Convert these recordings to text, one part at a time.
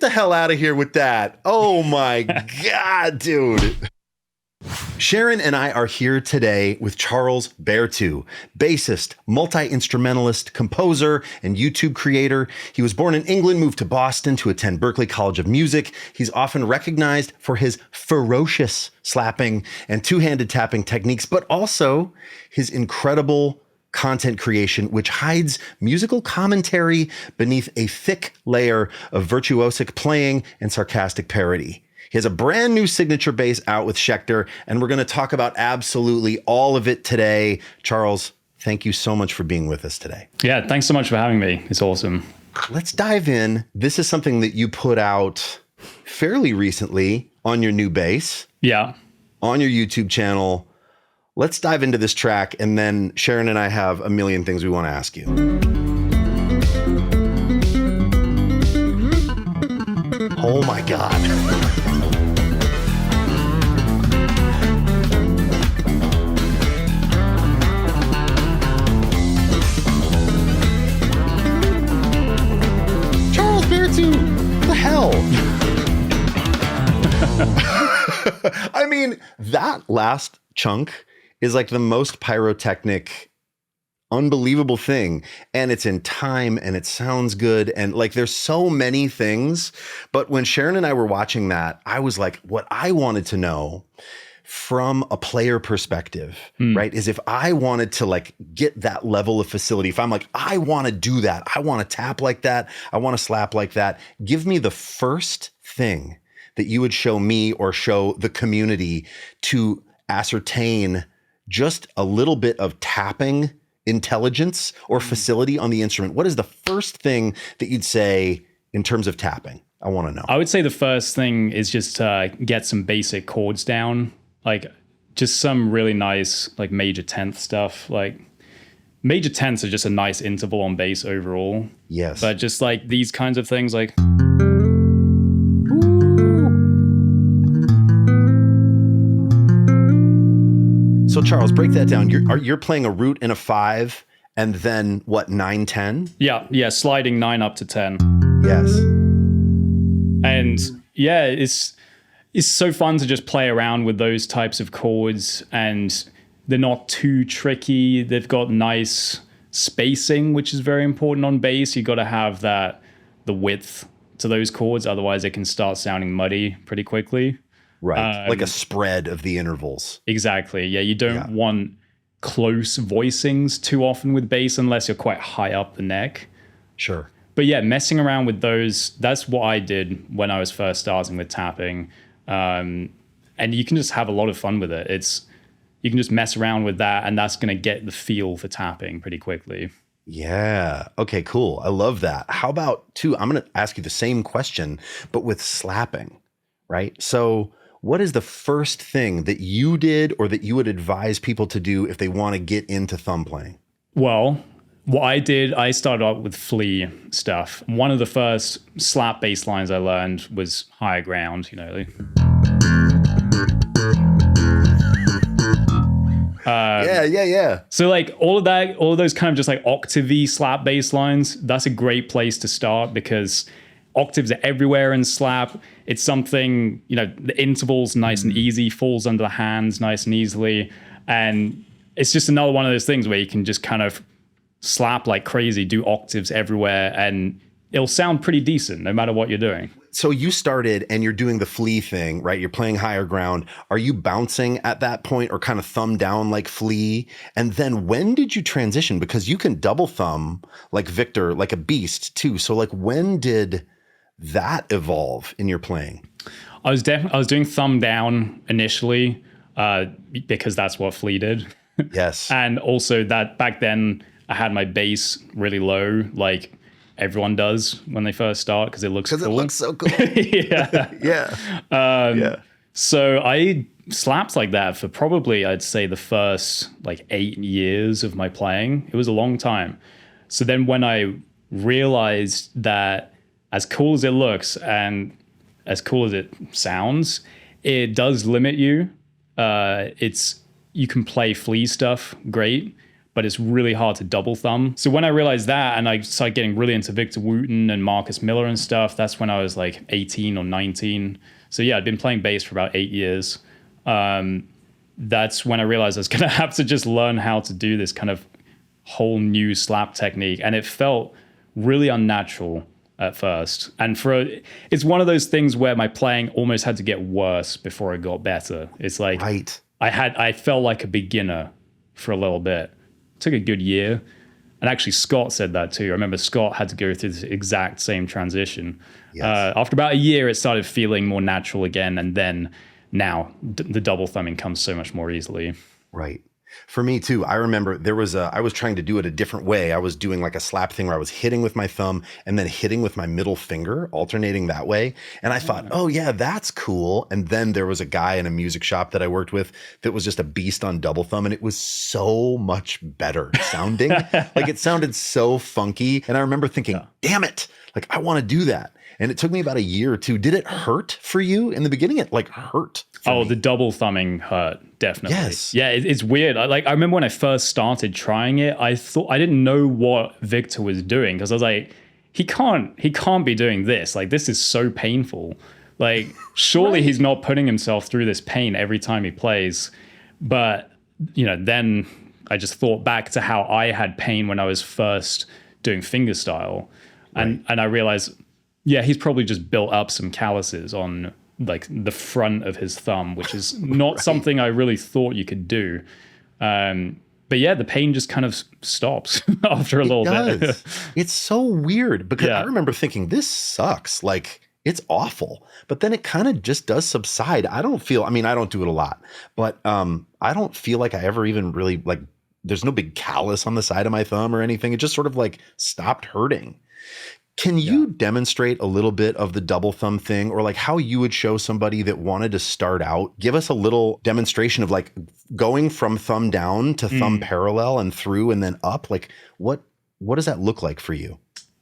the hell out of here with that. Oh my God, dude. Sharon and I are here today with Charles Berthoud, bassist, multi-instrumentalist, composer, and YouTube creator. He was born in England, moved to Boston to attend Berklee College of Music. He's often recognized for his ferocious slapping and two-handed tapping techniques, but also his incredible content creation, which hides musical commentary beneath a thick layer of virtuosic playing and sarcastic parody. He has a brand new signature bass out with Schecter, and we're going to talk about absolutely all of it today. Charles, thank you so much for being with us today. Yeah, thanks so much for having me. It's awesome. Let's dive in. This is something that you put out fairly recently on your new bass. Yeah. On your YouTube channel. Let's dive into this track, and then Sharon and I have a million things we want to ask you. Oh my God. The hell? I mean, that last chunk is like the most pyrotechnic, unbelievable thing. And it's in time and it sounds good. And like, there's so many things. But when Sharon and I were watching that, I was like, what I wanted to know from a player perspective, right, is if I wanted to like get that level of facility, if I'm like, I want to do that, I want to tap like that, I want to slap like that, give me the first thing that you would show me or show the community to ascertain just a little bit of tapping intelligence or facility on the instrument. What is the first thing that you'd say in terms of tapping? I want to know. I would say the first thing is just get some basic chords down. Like just some really nice like major 10th stuff. Like major 10ths are just a nice interval on bass overall. Yes. But just like these kinds of things like. So Charles, break that down. You're playing a root and a 5 and then what, 9, 10? Yeah, sliding 9 up to 10. Yes. And yeah, it's so fun to just play around with those types of chords, and they're not too tricky. They've got nice spacing, which is very important on bass. You got to have the width to those chords, otherwise it can start sounding muddy pretty quickly. Right, like a spread of the intervals. Exactly. Yeah, you don't want close voicings too often with bass unless you're quite high up the neck. Sure. But yeah, messing around with those, that's what I did when I was first starting with tapping. And you can just have a lot of fun with it. You can just mess around with that, and that's going to get the feel for tapping pretty quickly. Yeah. Okay, cool. I love that. How about, too, I'm going to ask you the same question, but with slapping, right? So what is the first thing that you did or that you would advise people to do if they want to get into thumb playing? Well, what I did, I started out with flea stuff. One of the first slap bass lines I learned was higher ground, you know. Yeah. So like all of those kind of just like octavey slap bass lines, that's a great place to start because octaves are everywhere in slap. It's something, you know, the interval's nice and easy, falls under the hands nice and easily. And it's just another one of those things where you can just kind of slap like crazy, do octaves everywhere, and it'll sound pretty decent no matter what you're doing. So you started and you're doing the flea thing, right? You're playing higher ground. Are you bouncing at that point or kind of thumb down like flea? And then when did you transition? Because you can double thumb like Victor, like a beast too. So like when did that evolve in your playing? I was doing thumb down initially because that's what flea did. Yes. And also that back then I had my bass really low, like everyone does when they first start because it looks cool. Because it looks so cool. Yeah. So I slapped like that for probably, I'd say, the first like 8 years of my playing. It was a long time. So then when I realized that as cool as it looks and as cool as it sounds, it does limit you. You can play flea stuff great, but it's really hard to double thumb. So when I realized that and I started getting really into Victor Wooten and Marcus Miller and stuff, that's when I was like 18 or 19. So yeah, I'd been playing bass for about 8 years. That's when I realized I was going to have to just learn how to do this kind of whole new slap technique. And it felt really unnatural at first. And it's one of those things where my playing almost had to get worse before it got better. It's like, right. I felt like a beginner for a little bit. It took a good year. And actually Scott said that too. I remember Scott had to go through this exact same transition. Yes. After about a year, it started feeling more natural again. And then now the double thumbing comes so much more easily. Right. For me too, I remember I was trying to do it a different way. I was doing like a slap thing where I was hitting with my thumb and then hitting with my middle finger, alternating that way. And I thought, oh yeah, that's cool. And then there was a guy in a music shop that I worked with that was just a beast on double thumb. And it was so much better sounding. Like it sounded so funky. And I remember thinking, damn it, like I want to do that. And it took me about a year or two. Did it hurt for you in the beginning? It like hurt. Oh, the double thumbing hurt, definitely. Yes. Yeah, it's weird. I remember when I first started trying it, I thought I didn't know what Victor was doing because I was like, he can't be doing this. Like this is so painful. Like surely he's not putting himself through this pain every time he plays. But then I just thought back to how I had pain when I was first doing fingerstyle, and I realized, yeah, he's probably just built up some calluses on like the front of his thumb, which is not something I really thought you could do. But yeah, the pain just kind of stops after a little bit. It's so weird because I remember thinking this sucks. Like it's awful, but then it kind of just does subside. I don't do it a lot, but I don't feel like I ever even really like, there's no big callus on the side of my thumb or anything. It just sort of like stopped hurting. Can you demonstrate a little bit of the double thumb thing or like how you would show somebody that wanted to start out? Give us a little demonstration of like going from thumb down to thumb parallel and through and then up. Like what does that look like for you?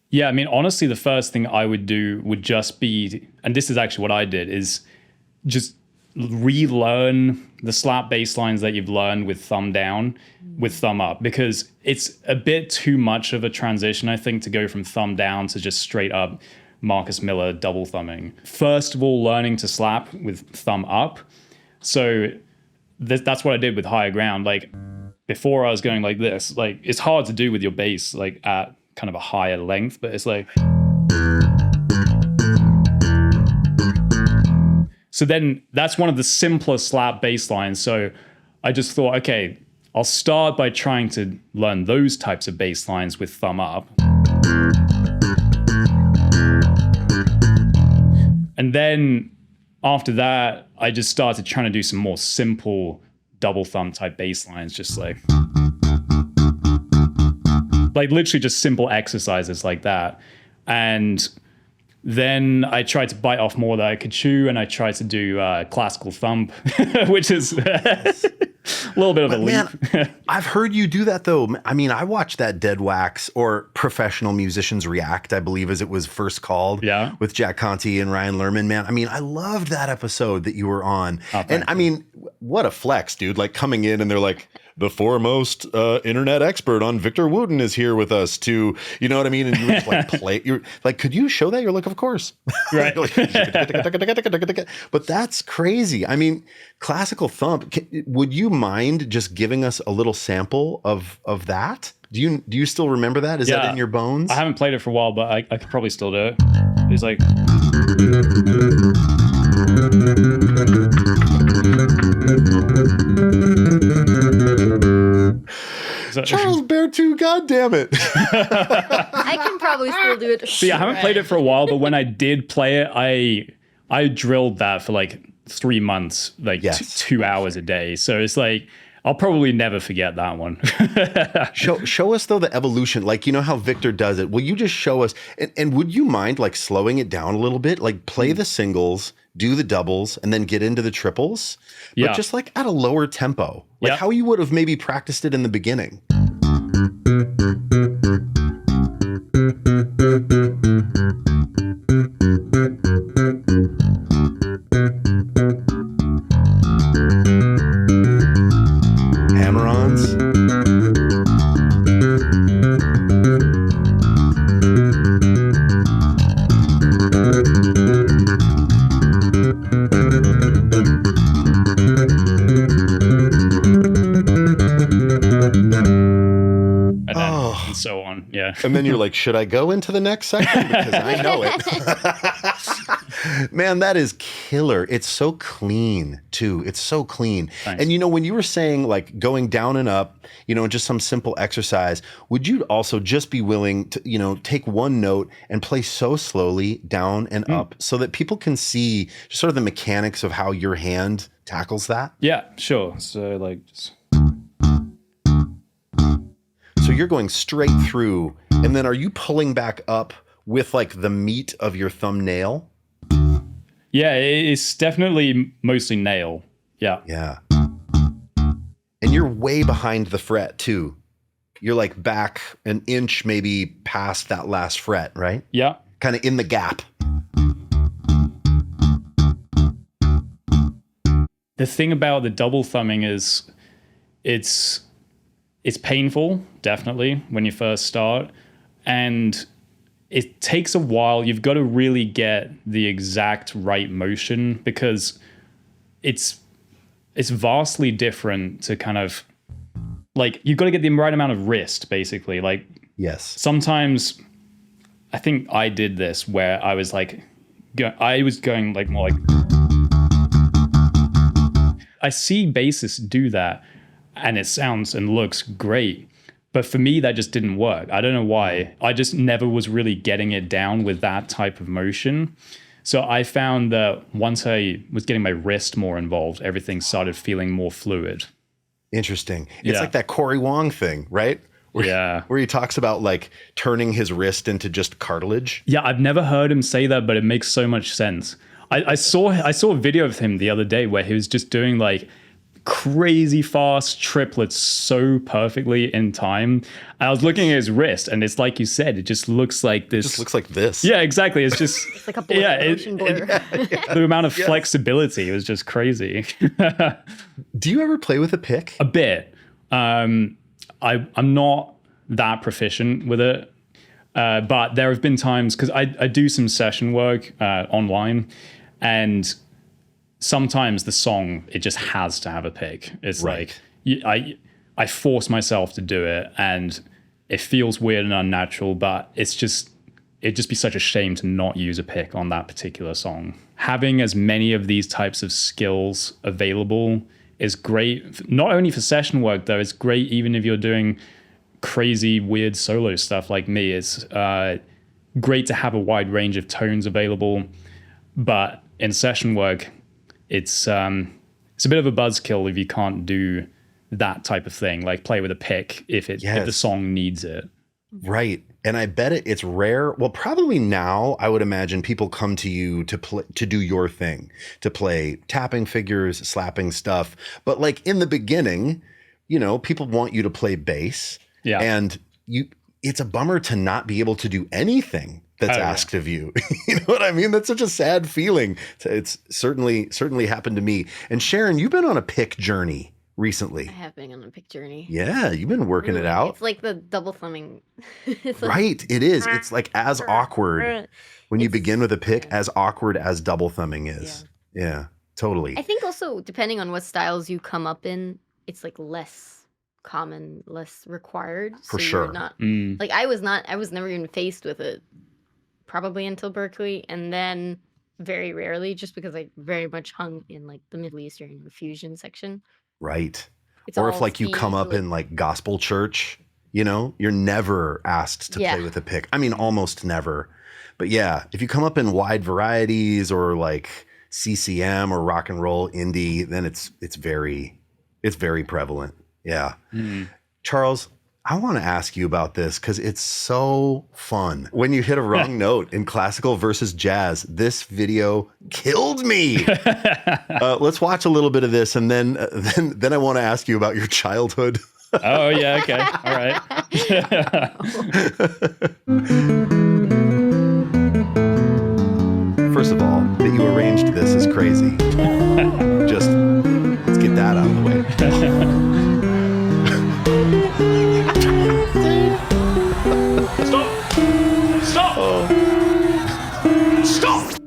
Yeah, I mean, honestly, the first thing I would do would just be, and this is actually what I did, is just relearn the slap bass lines that you've learned with thumb down with thumb up, because it's a bit too much of a transition, I think, to go from thumb down to just straight up Marcus Miller double thumbing. First of all, learning to slap with thumb up. So that's what I did with higher ground. Like before I was going like this, like it's hard to do with your bass like at kind of a higher length, but it's like. So then that's one of the simpler slap bass lines. So I just thought, okay, I'll start by trying to learn those types of bass lines with thumb up. And then after that, I just started trying to do some more simple double thumb type bass lines, just like literally just simple exercises like that. And then I tried to bite off more that I could chew, and I tried to do classical thump, which is a little bit of a leap. Man, I've heard you do that though. I mean, I watched that Dead Wax or Professional Musicians React, I believe as it was first called, with Jack Conte and Ryan Lerman. Man, I mean, I loved that episode that you were on. And I mean, what a flex, dude. Like coming in and they're like, the foremost internet expert on Victor Wooten is here with us to, you know what I mean? And you were just like, you're like, could you show that? You're like, of course. Right. But that's crazy. I mean, classical thump, would you mind just giving us a little sample of that? Do you still remember that? Is that in your bones? I haven't played it for a while, but I could probably still do it. It's like... Charles Berthoud, goddammit. I can probably still do it. See, I haven't played it for a while, but when I did play it, I drilled that for like 3 months, like 2 hours a day. So it's like, I'll probably never forget that one. Show us though the evolution, like you know how Victor does it. Will you just show us? And would you mind like slowing it down a little bit? Like play the singles, do the doubles, and then get into the triples, but just like at a lower tempo, like how you would have maybe practiced it in the beginning. Hammer-ons. And then and so on. Yeah. And then you're like, should I go into the next section? Because I know it. Man, that is killer. It's so clean, too. It's so clean. Thanks. And, when you were saying like going down and up, just some simple exercise, would you also just be willing to, take one note and play so slowly down and up so that people can see just sort of the mechanics of how your hand tackles that? Yeah, sure. So like just... So you're going straight through, and then are you pulling back up with like the meat of your thumbnail? Yeah, it's definitely mostly nail. Yeah. Yeah. And you're way behind the fret too. You're like back an inch maybe past that last fret, right? Yeah. Kind of in the gap. The thing about the double thumbing is it's painful, definitely, when you first start. And it takes a while. You've got to really get the exact right motion because it's vastly different to kind of like, you've got to get the right amount of wrist, basically. Like, yes. Sometimes I think I did this where I was like, I was going like more like, I see bassists do that and it sounds and looks great. But for me, that just didn't work. I don't know why. I just never was really getting it down with that type of motion. So I found that once I was getting my wrist more involved, everything started feeling more fluid. Interesting. It's Yeah. like that Corey Wong thing, right? Yeah. Where he talks about like turning his wrist into just cartilage. Yeah, I've never heard him say that, but it makes so much sense. I saw a video of him the other day where he was just doing like crazy fast triplets so perfectly in time. I was looking at his wrist, and it's like you said, it just looks like this. It just looks like this. Yeah, exactly. It's just It's like a blur, motion blur. the amount of flexibility was just crazy. Do you ever play with a pick? A bit. I'm not that proficient with it, but there have been times because I do some session work online, and sometimes the song, it just has to have a pick. It's Right. like I force myself to do it, and it feels weird and unnatural, but it'd just be such a shame to not use a pick on that particular song. Having as many of these types of skills available is great, not only for session work though, it's great even if you're doing crazy weird solo stuff like me. It's great to have a wide range of tones available, but in session work, it's a bit of a buzzkill if you can't do that type of thing, like play with a pick if the song needs it. Right. And I bet it's rare. Well, probably now I would imagine people come to you to do your thing, to play tapping figures, slapping stuff. But like in the beginning, people want you to play bass. Yeah. And it's a bummer to not be able to do anything that's asked of you. You know what I mean? That's such a sad feeling. It's certainly happened to me. And Sharon, you've been on a pick journey recently. I have been on a pick journey. Yeah, you've been working it out. It's like the double thumbing. Right, it is. It's like as awkward when you begin with a pick, as awkward as double thumbing is. Yeah, totally. I think also, depending on what styles you come up in, it's like less common, less required. For so sure. You're not, like I was never even faced with it probably until Berkeley, and then very rarely just because I very much hung in like the Middle Eastern fusion section. Right. It's Or if all like you come up in like gospel church, you're never asked to play with a pick. I mean, almost never. But yeah, if you come up in wide varieties or like CCM or rock and roll indie, then it's very prevalent. Yeah. Charles, I want to ask you about this because it's so fun. When you hit a wrong note in classical versus jazz, this video killed me. Let's watch a little bit of this, and then I want to ask you about your childhood. Oh yeah, okay, all right. First of all, that you arranged this is crazy. Just let's get that out of the way. Stop! Stop!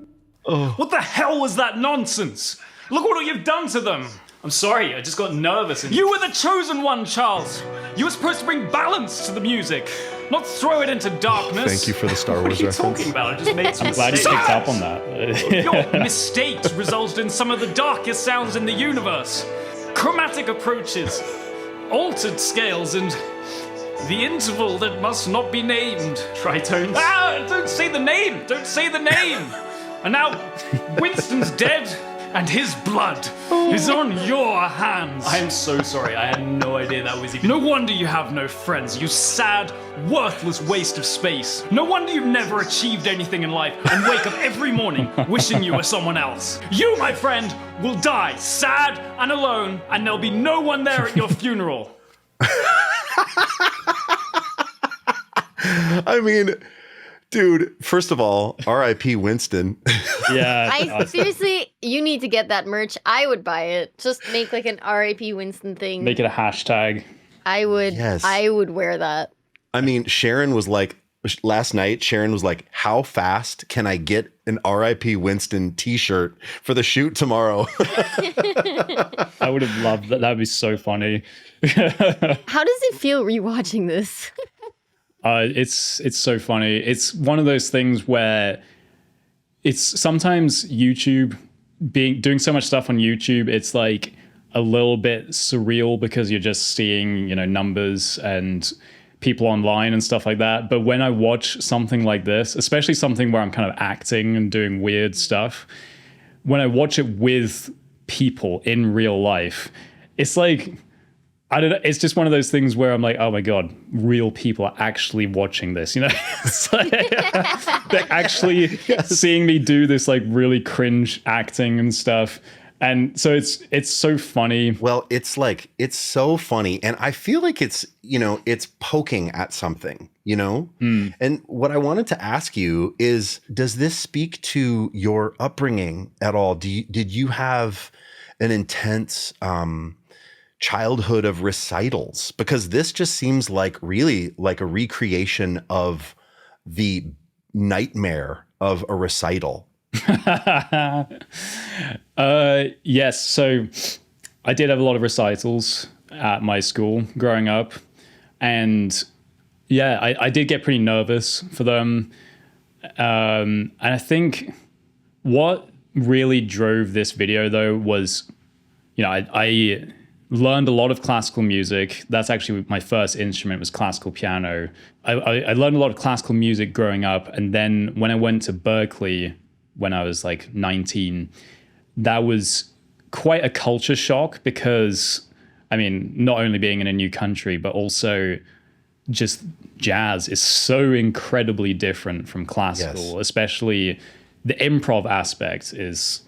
What the hell was that nonsense? Look what you've done to them. I'm sorry, I just got nervous. You were the chosen one, Charles. You were supposed to bring balance to the music, not throw it into darkness. Thank you for the Star Wars reference. What are you talking about? I just made some I'm glad you picked up on that. Your mistakes resulted in some of the darkest sounds in the universe. Chromatic approaches, altered scales, and the interval that must not be named. Tritones. Ah, don't say the name! Don't say the name! And now, Winston's dead, and his blood is on your hands. I'm so sorry. I had no idea that was even... No wonder you have no friends, you sad, worthless waste of space. No wonder you've never achieved anything in life and wake up every morning wishing you were someone else. You, my friend, will die sad and alone, and there'll be no one there at your funeral. I mean, dude, first of all, R.I.P. Winston. Yeah. I seriously, you need to get that merch. I would buy it. Just make like an R.I.P. Winston thing. Make it a hashtag. I would. Yes. I would wear that. I mean, Sharon was like, last night, Sharon was like, how fast can I get an R.I.P. Winston t-shirt for the shoot tomorrow? I would have loved that. That would be so funny. How does it feel rewatching this? It's so funny. It's one of those things where it's sometimes YouTube doing so much stuff on YouTube. It's like a little bit surreal because you're just seeing, numbers and people online and stuff like that. But when I watch something like this, especially something where I'm kind of acting and doing weird stuff, when I watch it with people in real life, it's like, I don't know. It's just one of those things where I'm like, oh my God, real people are actually watching this. It's like, they're actually seeing me do this like really cringe acting and stuff. And so it's so funny. Well, it's so funny. And I feel like it's poking at something, And what I wanted to ask you is, does this speak to your upbringing at all? Did you have an intense childhood of recitals? Because this just seems like really like a recreation of the nightmare of a recital. Yes. So I did have a lot of recitals at my school growing up. And yeah, I did get pretty nervous for them. And I think what really drove this video though was, I learned a lot of classical music. That's actually my first instrument was classical piano. I learned a lot of classical music growing up. And then when I went to Berkeley, when I was like 19, that was quite a culture shock because, not only being in a new country, but also just jazz is so incredibly different from classical, especially the improv aspect is,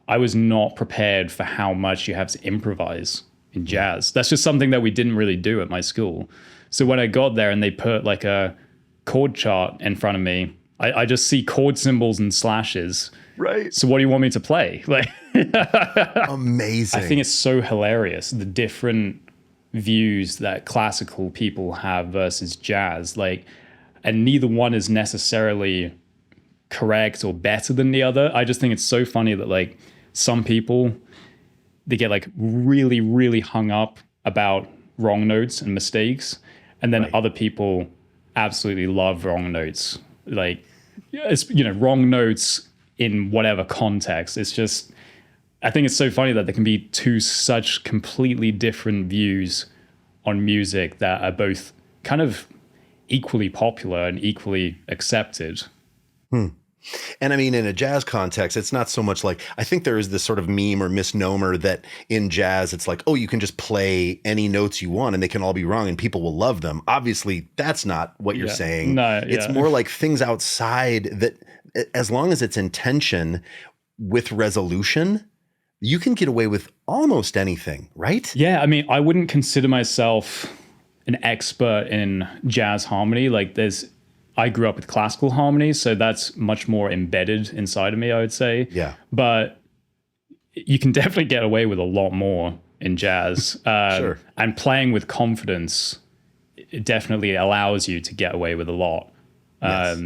I was not prepared for how much you have to improvise in jazz. That's just something that we didn't really do at my school. So when I got there and they put like a chord chart in front of me, I just see chord symbols and slashes. Right. So what do you want me to play? Like, amazing. I think it's so hilarious, the different views that classical people have versus jazz. Like, and neither one is necessarily correct or better than the other. I just think it's so funny that like some people, they get like really, really hung up about wrong notes and mistakes. And then other people absolutely love wrong notes. Like, it's, wrong notes in whatever context. It's just, I think it's so funny that there can be two such completely different views on music that are both kind of equally popular and equally accepted. And in a jazz context, it's not so much like, I think there is this sort of meme or misnomer that in jazz, it's like, oh, you can just play any notes you want and they can all be wrong and people will love them. Obviously, that's not what you're saying. No, it's more like things outside that, as long as it's intention with resolution, you can get away with almost anything, right? Yeah, I wouldn't consider myself an expert in jazz harmony. Like I grew up with classical harmony, so that's much more embedded inside of me, I would say. Yeah. But you can definitely get away with a lot more in jazz. Sure. And playing with confidence, it definitely allows you to get away with a lot. Yes.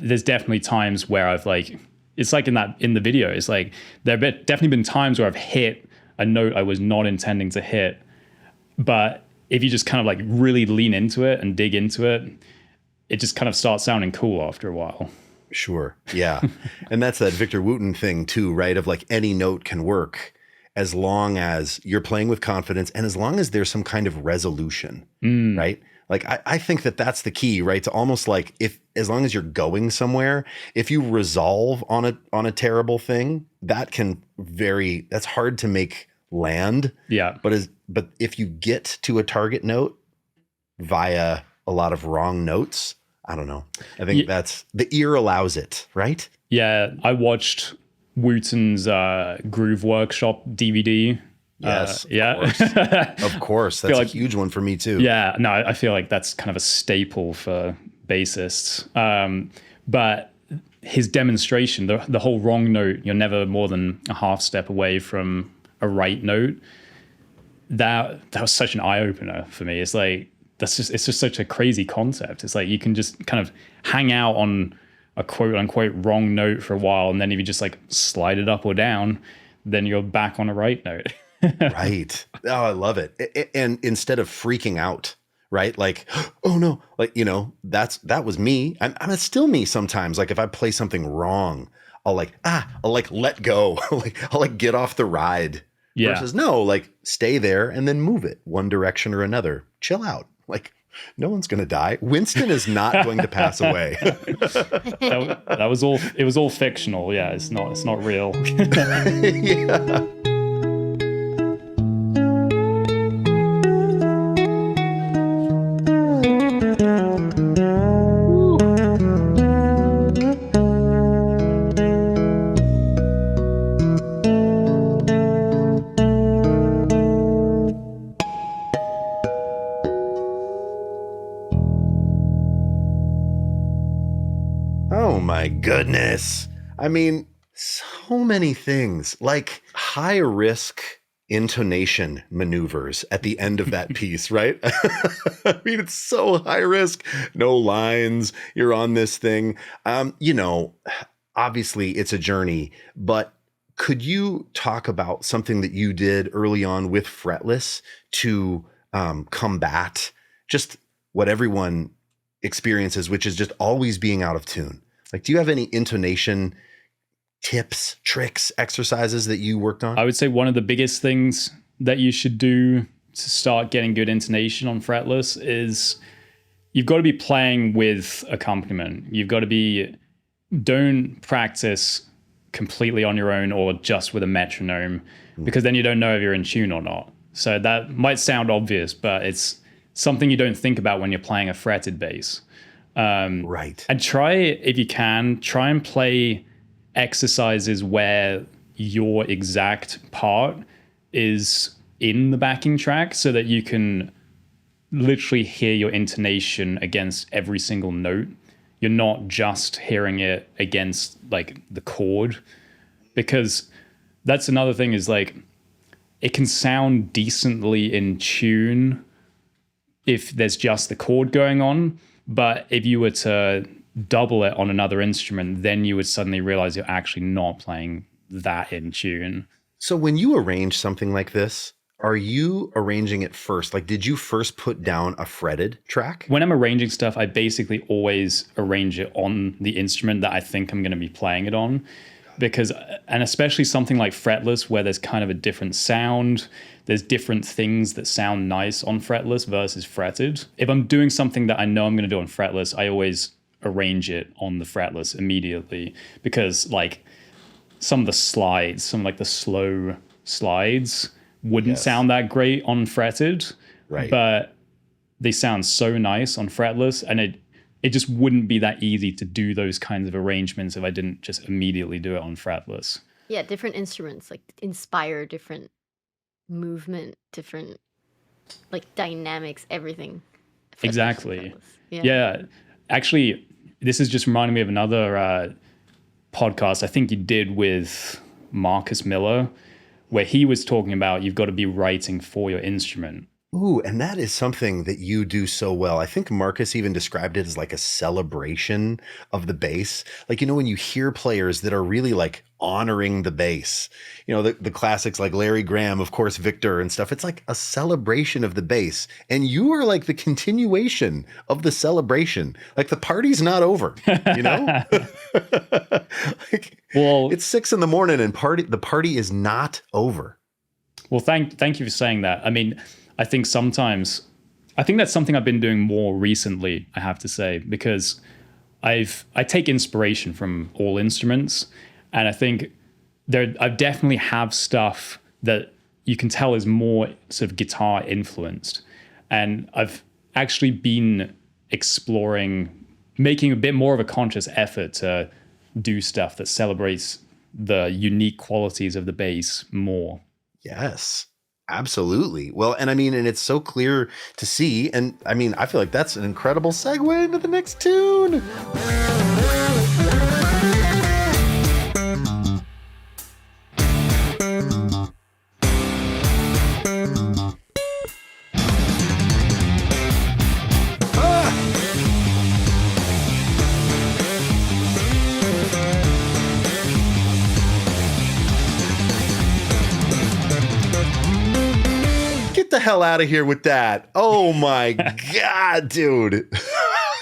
There's definitely times where I've like, it's like in the video, it's like, there have definitely been times where I've hit a note I was not intending to hit. But if you just kind of like really lean into it and dig into it, it just kind of starts sounding cool after a while. Sure. Yeah. And that's that Victor Wooten thing too, right? Of like any note can work as long as you're playing with confidence and as long as there's some kind of resolution, right? Like I think that that's the key, right? To almost like as long as you're going somewhere, if you resolve on a terrible thing, that's hard to make land. Yeah. But if you get to a target note via a lot of wrong notes, I don't know. I think that's the ear allows it, right? Yeah, I watched Wooten's Groove Workshop DVD. Yes. Of course. That's a huge one for me too. Yeah, no, I feel like that's kind of a staple for bassists. But his demonstration, the whole wrong note, you're never more than a half step away from a right note. That was such an eye opener for me. It's like, it's just such a crazy concept. It's like you can just kind of hang out on a quote unquote wrong note for a while, and then if you just like slide it up or down, then you're back on a right note. Right. Oh, I love it. And instead of freaking out, right? Like, oh no, like, that was me. I'm still me sometimes. Like if I play something wrong, I'll let go. I'll get off the ride. Yeah. Versus no, like stay there and then move it one direction or another. Chill out. Like no one's going to die. Winston is not going to pass away. that was all. It was all fictional. Yeah, it's not real. Yeah. My goodness. I mean, so many things, like high risk intonation maneuvers at the end of that piece, right? I mean, it's so high risk, no lines, you're on this thing. Obviously it's a journey, but could you talk about something that you did early on with Fretless to combat just what everyone experiences, which is just always being out of tune? Like, do you have any intonation tips, tricks, exercises that you worked on? I would say one of the biggest things that you should do to start getting good intonation on Fretless is you've got to be playing with accompaniment. Don't practice completely on your own or just with a metronome, because then you don't know if you're in tune or not. So that might sound obvious, but it's something you don't think about when you're playing a fretted bass. Right. And try and play exercises where your exact part is in the backing track so that you can literally hear your intonation against every single note. You're not just hearing it against like the chord, because that's another thing is like it can sound decently in tune if there's just the chord going on. But if you were to double it on another instrument, then you would suddenly realize you're actually not playing that in tune. So when you arrange something like this, are you arranging it first? Like, did you first put down a fretted track? When I'm arranging stuff, I basically always arrange it on the instrument that I think I'm going to be playing it on. And especially something like Fretless, where there's kind of a different sound, there's different things that sound nice on Fretless versus fretted. If I'm doing something that I know I'm going to do on Fretless, I always arrange it on the Fretless immediately, because like some of the slides, some like the slow slides wouldn't sound that great on fretted, right? But they sound so nice on Fretless, and it just wouldn't be that easy to do those kinds of arrangements if I didn't just immediately do it on Fretless. Yeah, different instruments like inspire different movement, different like dynamics, everything. Exactly. Yeah. Actually, this is just reminding me of another podcast I think you did with Marcus Miller, where he was talking about you've got to be writing for your instrument. Ooh, and that is something that you do so well. I think Marcus even described it as like a celebration of the bass. Like, when you hear players that are really like honoring the bass. You know, the classics like Larry Graham, of course, Victor and stuff. It's like a celebration of the bass. And you are like the continuation of the celebration. Like the party's not over, you know? Like, Well, it's 6 a.m. and the party is not over. well, thank you for saying that. I mean, I think that's something I've been doing more recently, I have to say, because I take inspiration from all instruments, and I think I definitely have stuff that you can tell is more sort of guitar influenced, and I've actually been exploring making a bit more of a conscious effort to do stuff that celebrates the unique qualities of the bass more. Yes, absolutely. Well, and I mean, and it's so clear to see. And I mean, I feel like that's an incredible segue into the next tune. Get the hell out of here with that. Oh my God, dude.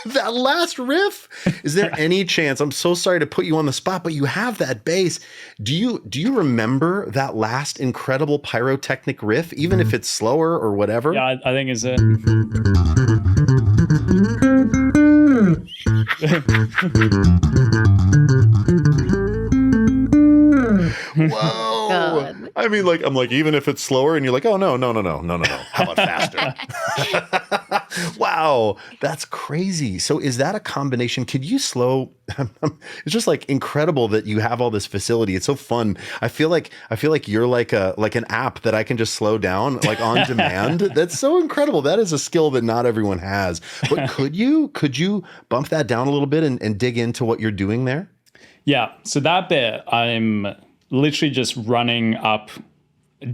That last riff. Is there any chance? I'm so sorry to put you on the spot, but you have that bass. Do you remember that last incredible pyrotechnic riff, even if it's slower or whatever? Yeah, I think it's Whoa. God. I mean, like, I'm like, even if it's slower, and you're like, oh, no. How about faster? Wow, that's crazy. So is that a combination? Could you slow? It's just like incredible that you have all this facility. It's so fun. I feel like you're like an app that I can just slow down like on demand. That's so incredible. That is a skill that not everyone has. But could you bump that down a little bit and dig into what you're doing there? Yeah, so that bit, I'm literally just running up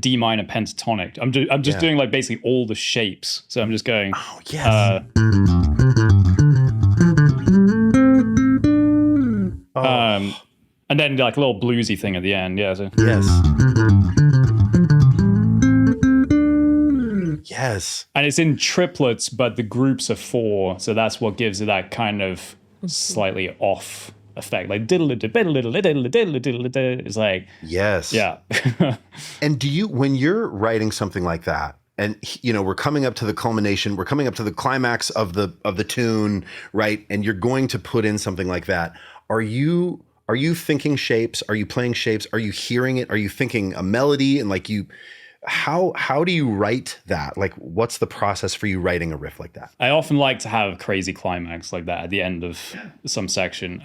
D minor pentatonic. I'm just doing like basically all the shapes. So I'm just going. Oh yes. And then like a little bluesy thing at the end. Yeah. So. Yes. Yes. And it's in triplets, but the groups are 4, so that's what gives it that kind of slightly off effect, like diddle diddle diddle diddle diddle diddle. It's like yes, yeah. And do you, when you're writing something like that, and you know we're coming up to the culmination, we're coming up to the climax of the tune, right? And you're going to put in something like that. Are you thinking shapes? Are you playing shapes? Are you hearing it? Are you thinking a melody? And like how do you write that? Like, what's the process for you writing a riff like that? I often like to have a crazy climax like that at the end of some section.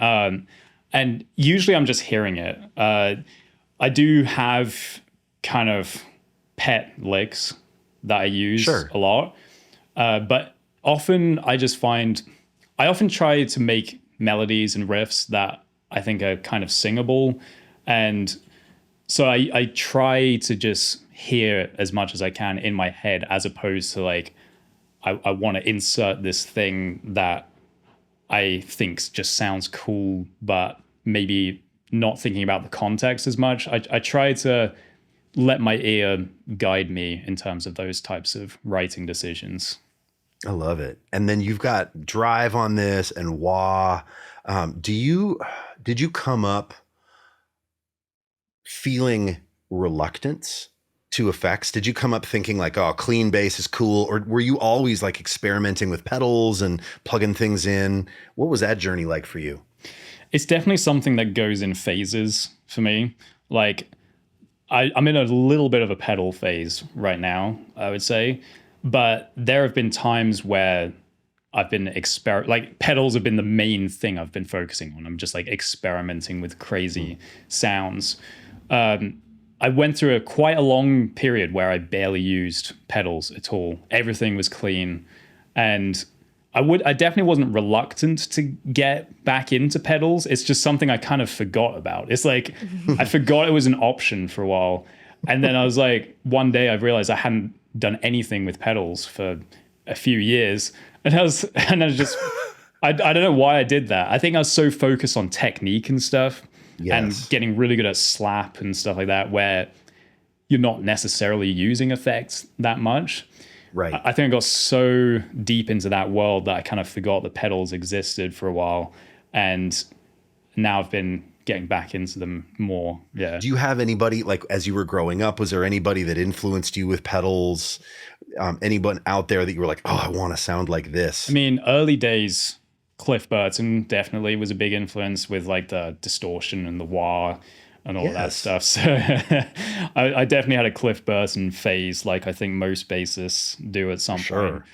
And usually I'm just hearing it. I do have kind of pet licks that I use a lot. But often I often try to make melodies and riffs that I think are kind of singable. And so I try to just hear as much as I can in my head, as opposed to like, I want to insert this thing that I think just sounds cool, but maybe not thinking about the context as much. I try to let my ear guide me in terms of those types of writing decisions. I love it. And then you've got drive on this and wah. Did you come up feeling reluctance to effects? Did you come up thinking like, oh, clean bass is cool? Or were you always like experimenting with pedals and plugging things in? What was that journey like for you? It's definitely something that goes in phases for me. Like I'm in a little bit of a pedal phase right now, I would say. But there have been times where I've been like pedals have been the main thing I've been focusing on. I'm just like experimenting with crazy sounds. I went through quite a long period where I barely used pedals at all. Everything was clean. And I definitely wasn't reluctant to get back into pedals. It's just something I kind of forgot about. It's like, I forgot it was an option for a while. And then I was like, one day I realized I hadn't done anything with pedals for a few years. And I was just, I don't know why I did that. I think I was so focused on technique and stuff. and Yes. getting really good at slap and stuff like that, where you're not necessarily using effects that much. Right. I think I got so deep into that world that I kind of forgot that pedals existed for a while. And now I've been getting back into them more. Yeah. Do you have anybody, like, as you were growing up, was there anybody that influenced you with pedals? Anyone out there that you were like, oh, I want to sound like this? I mean, early days, Cliff Burton definitely was a big influence with like the distortion and the wah and all that stuff. So I definitely had a Cliff Burton phase, like I think most bassists do at some point.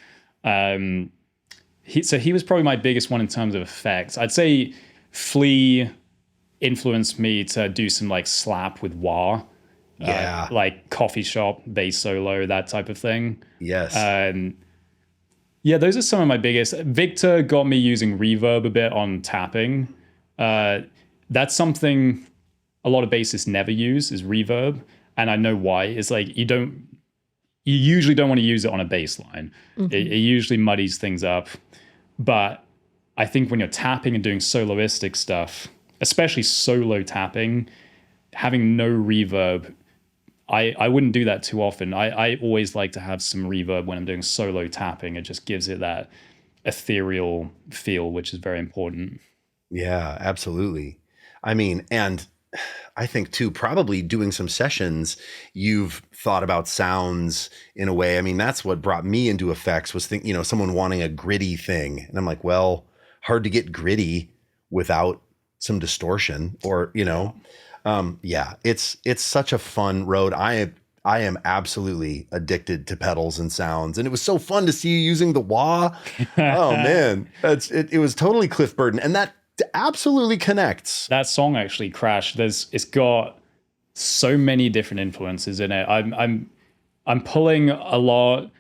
He was probably my biggest one in terms of effects. I'd say Flea influenced me to do some like slap with wah. Like coffee shop, bass solo, that type of thing. Yes. Yeah, those are some of my biggest. Victor got me using reverb a bit on tapping. That's something a lot of bassists never use, is reverb. And I know why. It's like you usually don't want to use it on a bass line. It usually muddies things up. But I think when you're tapping and doing soloistic stuff, especially solo tapping, having no reverb, I wouldn't do that too often. I always like to have some reverb when I'm doing solo tapping. It just gives it that ethereal feel, which is very important. Yeah, absolutely. I mean, and I think too, probably doing some sessions, you've thought about sounds in a way. I mean, that's what brought me into effects, was someone wanting a gritty thing. And I'm like, well, hard to get gritty without some distortion, or, it's such a fun road. I am absolutely addicted to pedals and sounds, and it was so fun to see you using the wah. Oh man, it was totally Cliff Burton, and that absolutely connects. That song actually crashed. It's got so many different influences in it. I'm pulling a lot,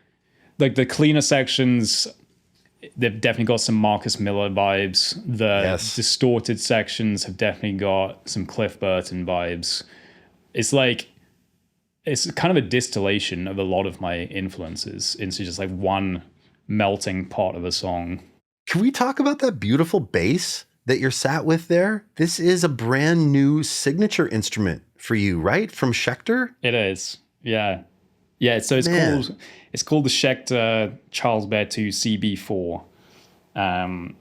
like the cleaner sections. They've definitely got some Marcus Miller vibes. The distorted sections have definitely got some Cliff Burton vibes. It's kind of a distillation of a lot of my influences into just like one melting pot of a song. Can we talk about that beautiful bass that you're sat with there? This is a brand new signature instrument for you, right? From Schecter? It is. Yeah. Yeah, so it's called the Schecter Charles Berthoud CB4.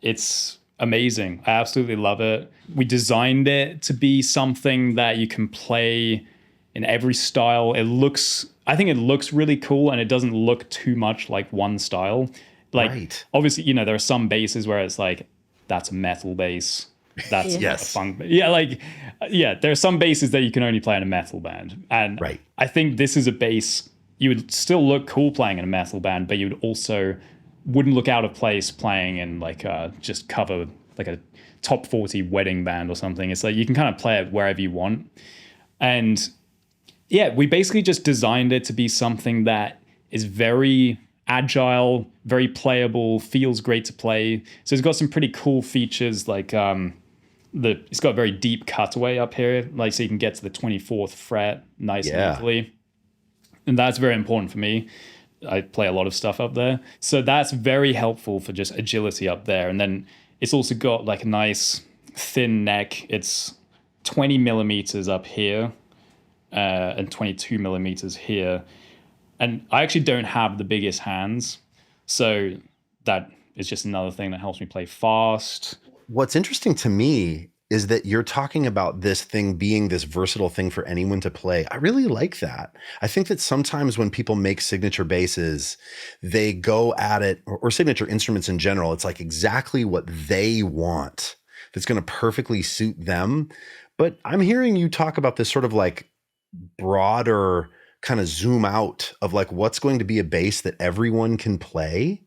It's amazing. I absolutely love it. We designed it to be something that you can play in every style. I think it looks really cool, and it doesn't look too much like one style. Like, obviously, there are some basses where it's like, that's a metal bass. That's a funk. There are some basses that you can only play in a metal band. And I think this is a bass you would still look cool playing in a metal band, but you would also wouldn't look out of place playing in like just cover, like a top 40 wedding band or something. It's like you can kind of play it wherever you want. And yeah, we basically just designed it to be something that is very agile, very playable, feels great to play. So it's got some pretty cool features, like it's got a very deep cutaway up here, like so you can get to the 24th fret nice and easily. And that's very important for me. I play a lot of stuff up there. So that's very helpful for just agility up there. And then it's also got like a nice thin neck. It's 20 millimeters up here and 22 millimeters here. And I actually don't have the biggest hands. So that is just another thing that helps me play fast. What's interesting to me is that you're talking about this thing being this versatile thing for anyone to play. I really like that. I think that sometimes when people make signature basses, they go at it, or signature instruments in general, it's like exactly what they want that's going to perfectly suit them. But I'm hearing you talk about this sort of like broader kind of zoom out of like what's going to be a bass that everyone can play.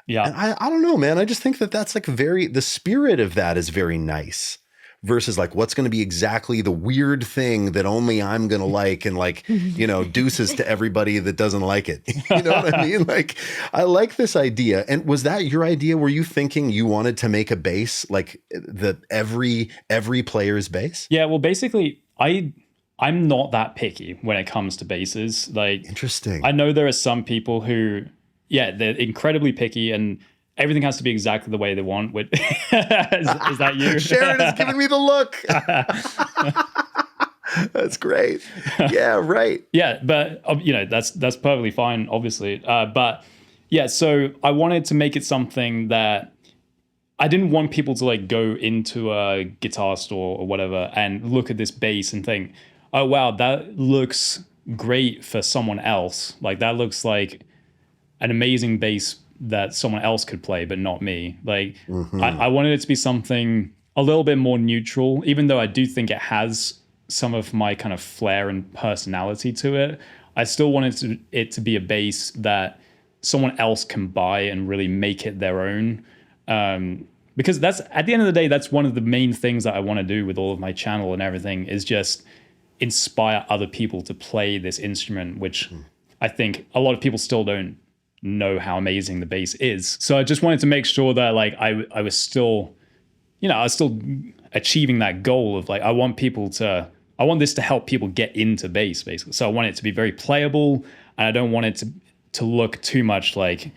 Yeah. And I don't know, man. I just think that that's like the spirit of that is very nice versus like what's going to be exactly the weird thing that only I'm going to like, and like, deuces to everybody that doesn't like it. You know what I mean? Like, I like this idea. And was that your idea? Were you thinking you wanted to make a bass like every player's bass? Yeah, well, basically I'm not that picky when it comes to basses. Like, interesting. I know there are some people who, they're incredibly picky, and everything has to be exactly the way they want. Is that you? Sharon is giving me the look. That's great. Yeah, right. Yeah, but that's perfectly fine, obviously. But yeah, so I wanted to make it something that I didn't want people to like go into a guitar store or whatever and look at this bass and think, oh wow, that looks great for someone else. Like that looks like an amazing bass that someone else could play, but not me. Like I wanted it to be something a little bit more neutral, even though I do think it has some of my kind of flair and personality to it. I still wanted it to be a bass that someone else can buy and really make it their own. Because that's, at the end of the day, that's one of the main things that I want to do with all of my channel and everything, is just inspire other people to play this instrument, which I think a lot of people still don't know how amazing the bass is. So I just wanted to make sure that like I was still, I was still achieving that goal of like, I want this to help people get into bass, basically. So I want it to be very playable, and I don't want it to look too much like,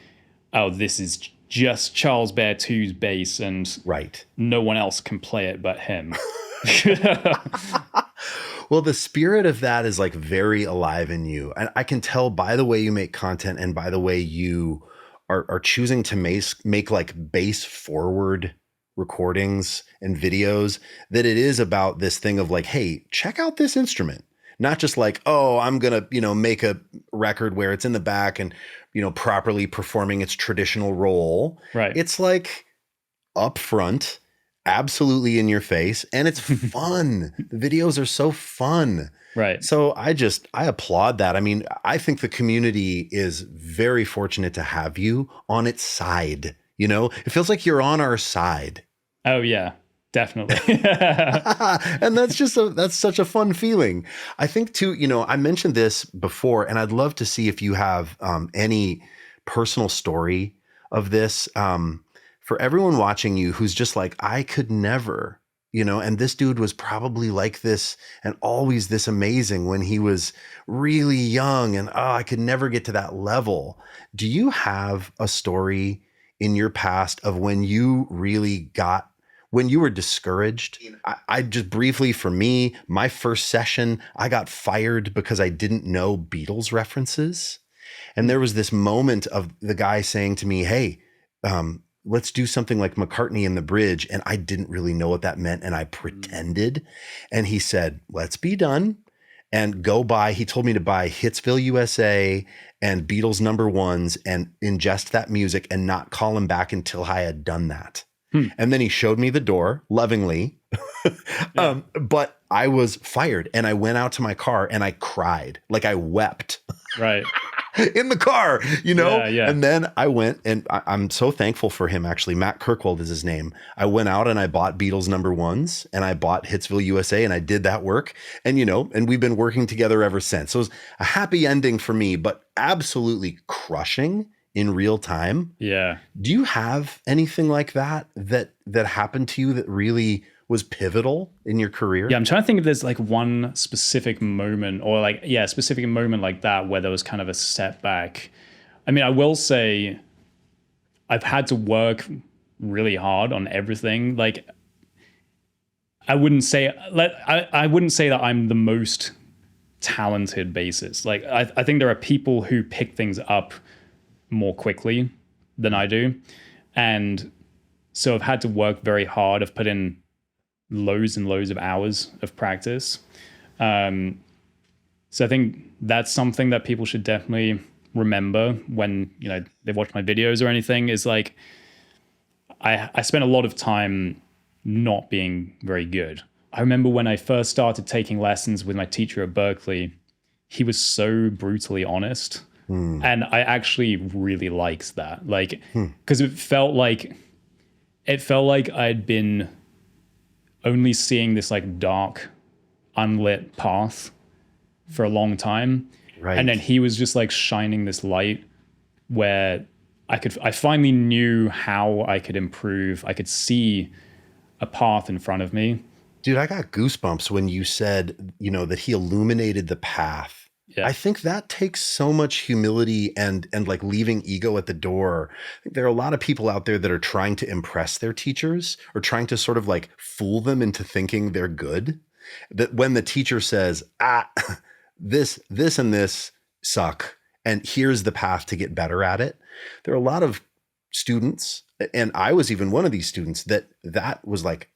oh, this is just Charles Berthoud's bass and right, no one else can play it but him. Well, the spirit of that is like very alive in you. And I can tell by the way you make content and by the way you are choosing to make like bass forward recordings and videos, that it is about this thing of like, hey, check out this instrument. Not just like, oh, I'm going to, make a record where it's in the back and, properly performing its traditional role. Right. It's like up front, absolutely in your face, and it's fun. The videos are so fun. Right. So I applaud that. I mean, I think the community is very fortunate to have you on its side. It feels like you're on our side. Oh yeah, definitely. And that's such a fun feeling. I think too, I mentioned this before, and I'd love to see if you have any personal story of this. For everyone watching you who's just like, I could never, and this dude was probably like this and always this amazing when he was really young, and I could never get to that level. Do you have a story in your past of when you were discouraged? I just briefly, for me, my first session, I got fired because I didn't know Beatles references. And there was this moment of the guy saying to me, hey, let's do something like McCartney in the Bridge. And I didn't really know what that meant. And I pretended. And he said, let's be done and go buy. He told me to buy Hitsville, USA and Beatles #1s and ingest that music and not call him back until I had done that. And then he showed me the door lovingly, but I was fired and I went out to my car and I cried, like I wept. Right. In the car, Yeah. And then I went, and I'm so thankful for him, actually. Matt Kirkwold is his name. I went out and I bought Beatles #1s and I bought Hitsville, USA, and I did that work. And, and we've been working together ever since. So it was a happy ending for me, but absolutely crushing in real time. Yeah. Do you have anything like that happened to you that really was pivotal in your career? Yeah, I'm trying to think if there's like one specific moment or a specific moment like that where there was kind of a setback. I mean, I will say I've had to work really hard on everything. Like I wouldn't say that I'm the most talented bassist. Like I think there are people who pick things up more quickly than I do. And so I've had to work very hard. I've put in loads and loads of hours of practice. So I think that's something that people should definitely remember when, they watch my videos or anything, is like, I spent a lot of time not being very good. I remember when I first started taking lessons with my teacher at Berkeley, he was so brutally honest. And I actually really liked that. Like, because it felt like I'd been only seeing this like dark, unlit path for a long time. Right. And then he was just like shining this light where I finally knew how I could improve. I could see a path in front of me. Dude, I got goosebumps when you said, that he illuminated the path Yeah. I think that takes so much humility and like leaving ego at the door. I think there are a lot of people out there that are trying to impress their teachers or trying to sort of like fool them into thinking they're good. That when the teacher says, this and this suck, and here's the path to get better at it. There are a lot of students, and I was even one of these students that was like,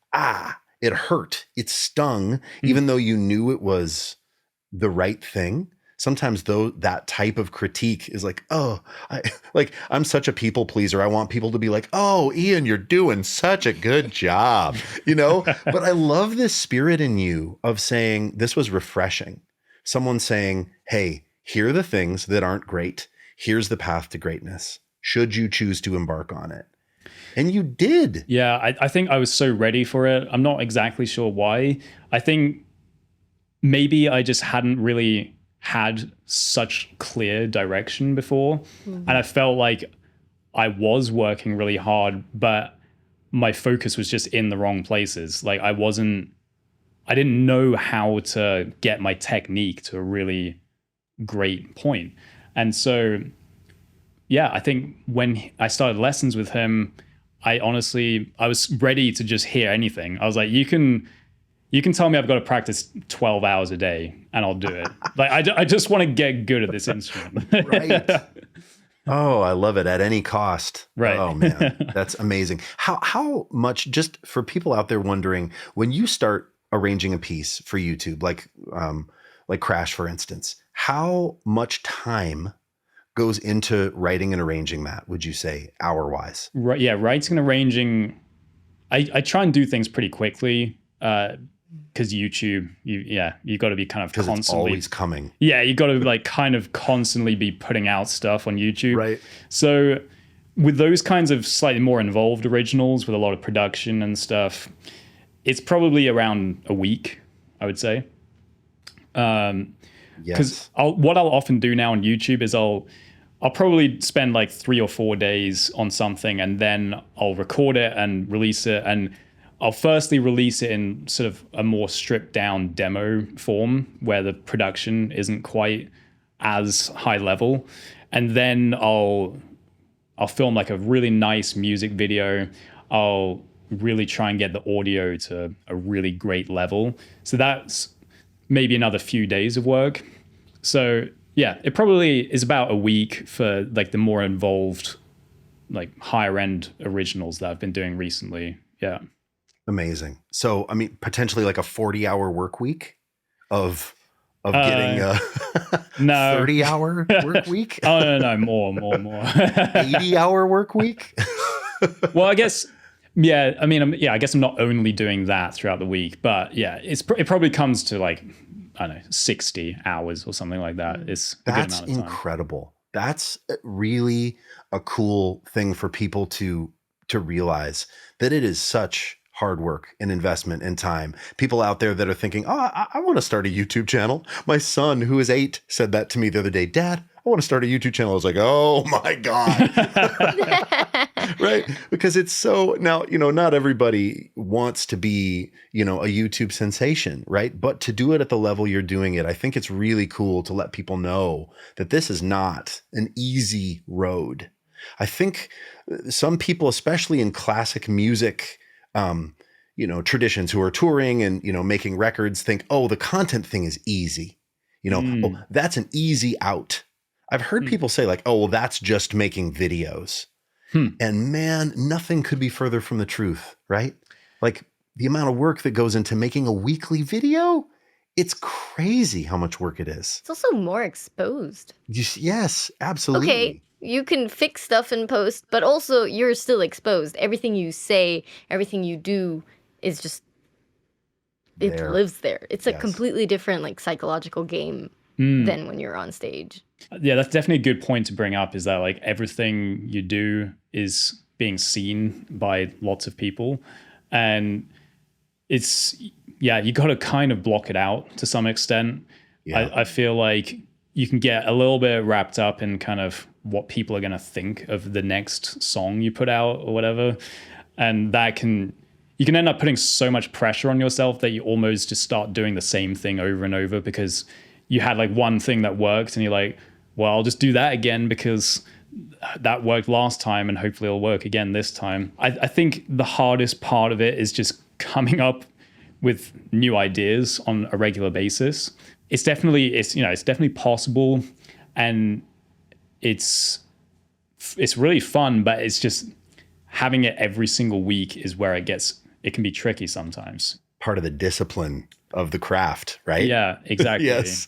it hurt. It stung, even though you knew it was the right thing. Sometimes though that type of critique is like, I'm such a people pleaser. I want people to be like, oh, Ian, you're doing such a good job, but I love this spirit in you of saying this was refreshing. Someone saying, hey, here are the things that aren't great. Here's the path to greatness. Should you choose to embark on it? And you did. Yeah, I think I was so ready for it. I'm not exactly sure why. I think maybe I just hadn't really had such clear direction before. And I felt like I was working really hard, but my focus was just in the wrong places. Like I didn't know how to get my technique to a really great point. And so, yeah, I think when I started lessons with him, I was ready to just hear anything. I was like, you can tell me I've got to practice 12 hours a day and I'll do it. Like, I just want to get good at this instrument. Right. Oh, I love it at any cost. Right. Oh man, that's amazing. How much, just for people out there wondering, when you start arranging a piece for YouTube, like Crash, for instance, how much time goes into writing and arranging that, would you say, hour-wise? Right. Yeah, writing and arranging, I try and do things pretty quickly. Because YouTube, you got to be kind of constantly, it's always coming. Yeah, you got to like kind of constantly be putting out stuff on YouTube. Right. So with those kinds of slightly more involved originals with a lot of production and stuff, it's probably around a week, I would say. Because what I'll often do now on YouTube is I'll probably spend like 3 or 4 days on something, and then I'll record it and release it, and I'll firstly release it in sort of a more stripped down demo form where the production isn't quite as high level. And then I'll film like a really nice music video. I'll really try and get the audio to a really great level. So that's maybe another few days of work. So yeah, it probably is about a week for like the more involved, like higher end originals that I've been doing recently. Yeah. Amazing. So, I mean, potentially like a 40-hour work week of getting a 30-hour work week? Oh, no, more. 80-hour work week? Well, I guess, yeah, I mean, I guess I'm not only doing that throughout the week, but yeah, it probably comes to like, I don't know, 60 hours or something like that. It's a good amount of time. Incredible. That's really a cool thing for people to realize, that it is such hard work and investment and time. People out there that are thinking, I want to start a YouTube channel. My son, who is 8, said that to me the other day. Dad, I want to start a YouTube channel. I was like, oh my God. Right? Because it's so, now, not everybody wants to be, a YouTube sensation, right? But to do it at the level you're doing it, I think it's really cool to let people know that this is not an easy road. I think some people, especially in classic music, traditions, who are touring and, making records, think, oh, the content thing is easy. Oh, that's an easy out. I've heard people say like, oh, well, that's just making videos. And man, nothing could be further from the truth, right? Like the amount of work that goes into making a weekly video, it's crazy how much work it is. It's also more exposed. Yes, absolutely. Okay, you can fix stuff in post, but also you're still exposed. Everything you say, everything you do is just, it lives there. It's a completely different like psychological game than when you're on stage. Yeah, that's definitely a good point to bring up, is that like everything you do is being seen by lots of people. And it's, you got to kind of block it out to some extent. Yeah. I feel like you can get a little bit wrapped up in kind of what people are going to think of the next song you put out or whatever. And you can end up putting so much pressure on yourself that you almost just start doing the same thing over and over, because you had like one thing that worked and you're like, well, I'll just do that again because that worked last time and hopefully it'll work again this time. I think the hardest part of it is just coming up with new ideas on a regular basis. It's definitely possible, and it's really fun, but it's just having it every single week is where it can be tricky sometimes. Part of the discipline of the craft, right? Yeah, exactly. Yes.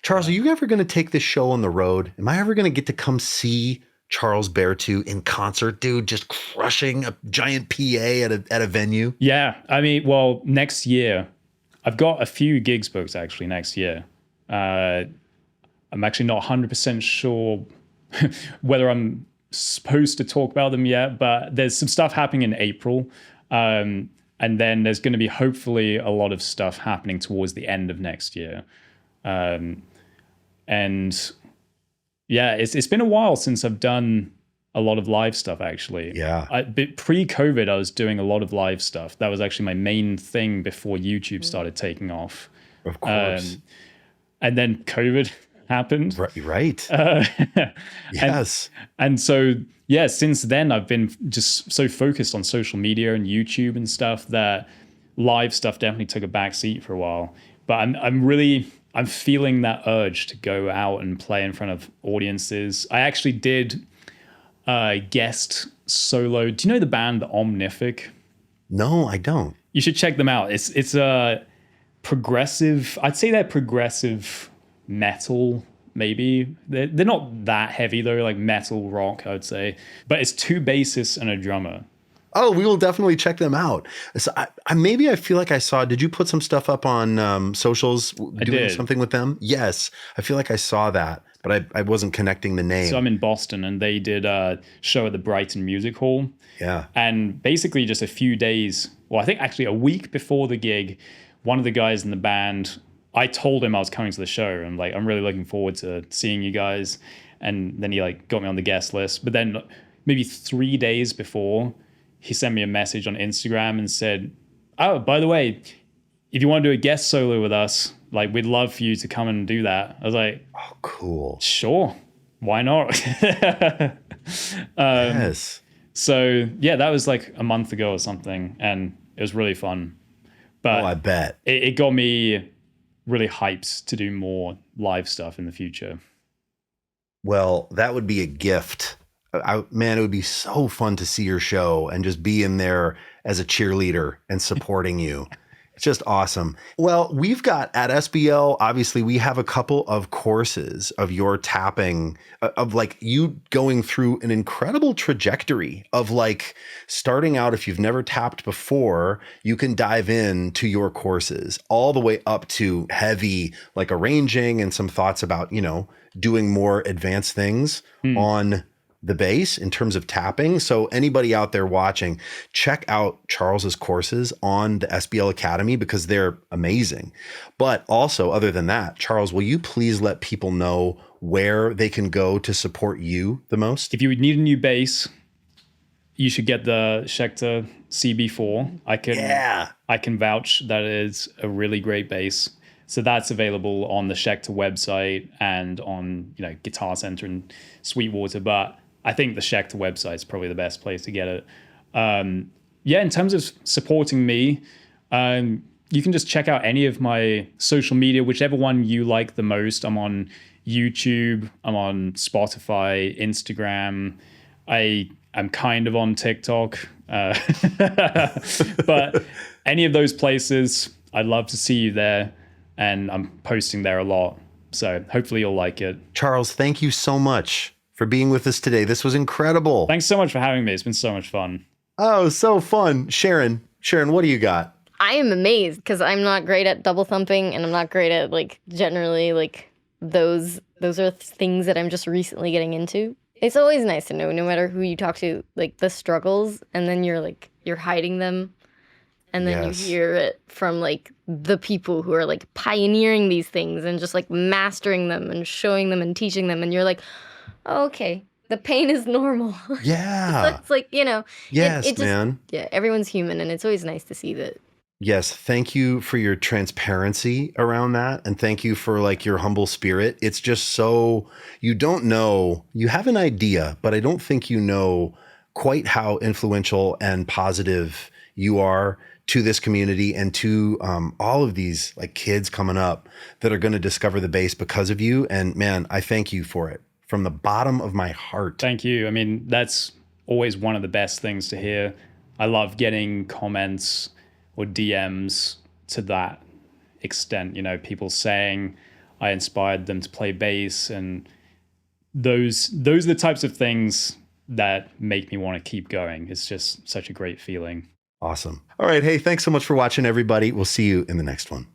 Charles, are you ever going to take this show on the road? Am I ever going to get to come see Charles Berthoud in concert, dude, just crushing a giant PA at a venue? Yeah. I mean, well, next year, I've got a few gigs booked actually next year. I'm actually not 100% sure whether I'm supposed to talk about them yet, but there's some stuff happening in April. And then there's going to be hopefully a lot of stuff happening towards the end of next year. And yeah, it's been a while since I've done a lot of live stuff, actually. Yeah. Pre-COVID, I was doing a lot of live stuff. That was actually my main thing before YouTube started taking off. Of course. And then COVID happened. Right. Yes. And so, yeah, since then, I've been just so focused on social media and YouTube and stuff that live stuff definitely took a back seat for a while. But I'm feeling that urge to go out and play in front of audiences. I actually did guest solo. Do you know the band The Omnific? No, I don't. You should check them out. It's a progressive. I'd say they're progressive metal. Maybe they're not that heavy though, like metal rock, I would say. But it's 2 bassists and a drummer. Oh, we will definitely check them out. So I feel like I saw. Did you put some stuff up on socials doing something with them? Yes, I feel like I saw that, but I wasn't connecting the name. So I'm in Boston, and they did a show at the Brighton Music Hall. Yeah, and basically just a few days, well, I think actually a week before the gig, one of the guys in the band, I told him I was coming to the show, and like I'm really looking forward to seeing you guys, and then he like got me on the guest list. But then maybe 3 days before, he sent me a message on Instagram and said, oh, by the way, if you want to do a guest solo with us, like we'd love for you to come and do that. I was like, oh, cool. Sure. Why not? Yes. So yeah, that was like a month ago or something. And it was really fun. But I bet. It got me really hyped to do more live stuff in the future. Well, that would be a gift. Man, it would be so fun to see your show and just be in there as a cheerleader and supporting you. It's just awesome. Well, we've got at SBL, obviously, we have a couple of courses of your tapping, of like you going through an incredible trajectory of like starting out. If you've never tapped before, you can dive in to your courses all the way up to heavy, like arranging and some thoughts about, doing more advanced things on the bass in terms of tapping. So anybody out there watching, check out Charles's courses on the SBL Academy because they're amazing. But also, other than that, Charles, will you please let people know where they can go to support you the most? If you would need a new bass, you should get the Schecter CB4. I can vouch that it is a really great bass. So that's available on the Schecter website and on Guitar Center and Sweetwater. But I think the Schecter website is probably the best place to get it. In terms of supporting me, you can just check out any of my social media, whichever one you like the most. I'm on YouTube, I'm on Spotify, Instagram. I am kind of on TikTok. But any of those places, I'd love to see you there. And I'm posting there a lot. So hopefully you'll like it. Charles, thank you so much for being with us today. This was incredible. Thanks so much for having me. It's been so much fun. Oh, so fun. Sharon, what do you got? I am amazed because I'm not great at double thumping and I'm not great at generally those are things that I'm just recently getting into. It's always nice to know, no matter who you talk to, the struggles, and then you're hiding them. And then you hear it from the people who are pioneering these things and just mastering them and showing them and teaching them. And you're like, oh, okay, the pain is normal. Yeah. So it's Yes, it just, man. Yeah, everyone's human. And it's always nice to see that Yes, thank you for your transparency around that. And thank you for like your humble spirit. It's just so, you don't know, you have an idea, but I don't think you know quite how influential and positive you are to this community and to all of these like kids coming up that are going to discover the bass because of you. And man, I thank you for it from the bottom of my heart. Thank you. I mean, that's always one of the best things to hear. I love getting comments or DMs to that extent, you know, people saying I inspired them to play bass, and those are the types of things that make me want to keep going. It's just such a great feeling. Awesome. All right. Hey, thanks so much for watching, everybody. We'll see you in the next one.